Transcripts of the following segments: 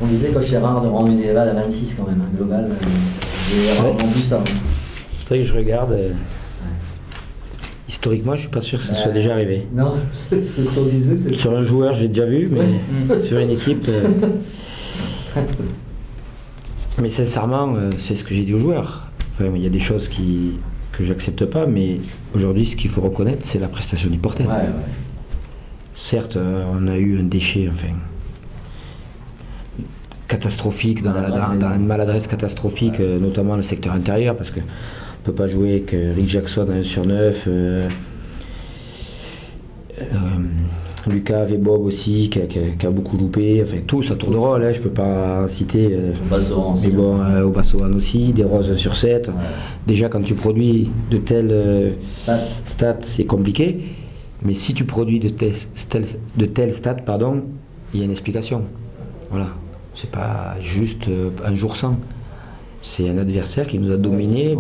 On disait que c'est rare de rendre une élevade à 26 quand même, hein, global. J'ai rarement vu ça. Hein. C'est vrai que je regarde. Historiquement, je suis pas sûr que ça soit déjà arrivé. Non, c'est ce qu'on disait. Sur un joueur, j'ai déjà vu, mais sur une équipe. Mais sincèrement, c'est ce que j'ai dit aux joueurs. Enfin, il y a des choses que j'accepte pas, mais aujourd'hui, ce qu'il faut reconnaître, c'est la prestation du portel. Ouais. Certes, on a eu un déchet, enfin, catastrophique, dans une maladresse catastrophique, notamment dans le secteur intérieur, parce que on peut pas jouer avec Rick Jackson à 1 sur 9. Lucas Vebob aussi qui a beaucoup loupé, enfin tous à tour de rôle, hein, je peux pas citer au Bassoan aussi, des roses 1 sur 7. Ouais. Déjà quand tu produis de telles stats, c'est compliqué, mais si tu produis de telles stats, il y a une explication. Voilà, c'est pas juste un jour sans. C'est un adversaire qui nous a dominé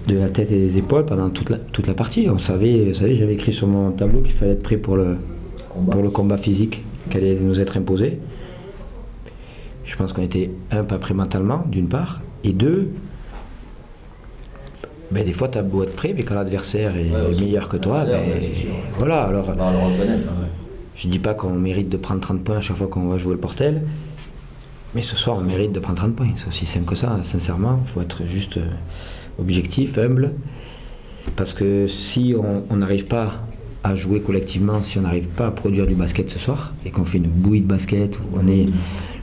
de la tête et des épaules pendant toute la partie. On savait, vous savez, j'avais écrit sur mon tableau qu'il fallait être prêt pour le combat physique qui allait nous être imposé. Je pense qu'on était pas prêt mentalement, d'une part, et deux, des fois tu as beau être prêt, mais quand l'adversaire est meilleur que toi, voilà. Alors, je dis pas qu'on mérite de prendre 30 points à chaque fois qu'on va jouer le portel. Mais ce soir, on mérite de prendre 30 points. C'est aussi simple que ça, sincèrement. Il faut être juste objectif, humble. Parce que si on n'arrive pas à jouer collectivement, si on n'arrive pas à produire du basket ce soir, et qu'on fait une bouillie de basket, où on est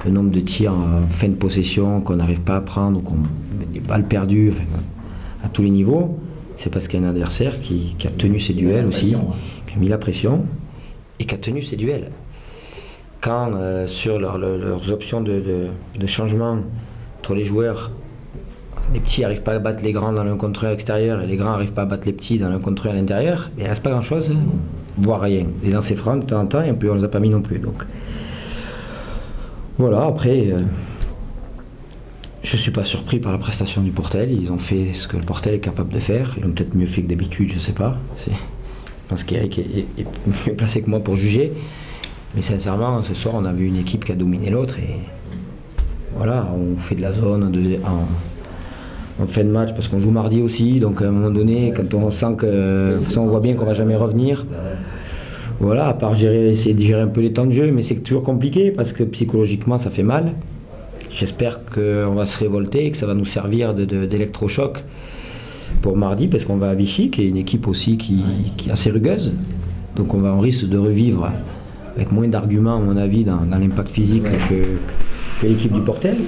le nombre de tirs en fin de possession, qu'on n'arrive pas à prendre, ou qu'on met des balles perdues, enfin, à tous les niveaux, c'est parce qu'il y a un adversaire qui a tenu ses duels aussi, qui a mis la pression, et qui a tenu ses duels. Quand sur leurs options de changement entre les joueurs, les petits n'arrivent pas à battre les grands dans l'un contre un extérieur et les grands n'arrivent pas à battre les petits dans l'un contre un à l'intérieur, il ne reste pas grand chose, voire rien. Les lancers francs de temps en temps, et puis on ne les a pas mis non plus. Donc voilà, après je ne suis pas surpris par la prestation du portel. Ils ont fait ce que le portel est capable de faire. Ils l'ont peut-être mieux fait que d'habitude, je ne sais pas. Je pense qu'Eric est mieux placé que moi pour juger. Mais sincèrement, ce soir, on a vu une équipe qui a dominé l'autre et voilà, on fait de la zone en fin de match parce qu'on joue mardi aussi, donc à un moment donné, quand on sent que, de toute façon, on voit bien qu'on va jamais revenir, voilà, à part essayer de gérer un peu les temps de jeu, mais c'est toujours compliqué parce que psychologiquement, ça fait mal. J'espère qu'on va se révolter et que ça va nous servir d'électrochoc pour mardi parce qu'on va à Vichy, qui est une équipe aussi qui est assez rugueuse, donc on risque de revivre avec moins d'arguments à mon avis dans l'impact physique que l'équipe du portel,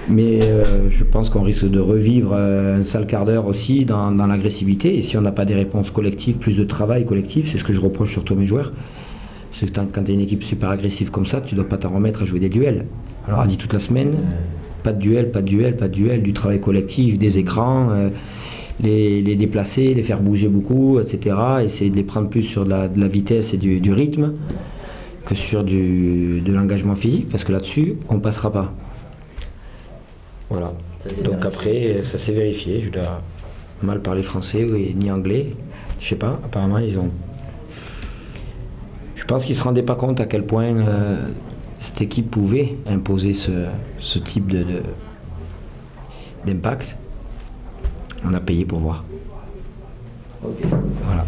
mais je pense qu'on risque de revivre un sale quart d'heure aussi dans l'agressivité, et si on n'a pas des réponses collectives, plus de travail collectif, c'est ce que je reproche surtout à mes joueurs, c'est que quand tu es une équipe super agressive comme ça, tu ne dois pas t'en remettre à jouer des duels. Alors on a dit toute la semaine, pas de duel, du travail collectif, des écrans, les déplacer, les faire bouger beaucoup, etc. Essayer de les prendre plus sur de la vitesse et du rythme que sur de l'engagement physique, parce que là-dessus, on ne passera pas. Voilà. Donc après, ça s'est vérifié. Je dois mal parler français ni anglais. Je sais pas, apparemment, ils ont... Je pense qu'ils ne se rendaient pas compte à quel point cette équipe pouvait imposer ce type d'impact. On a payé pour voir. Okay. Voilà.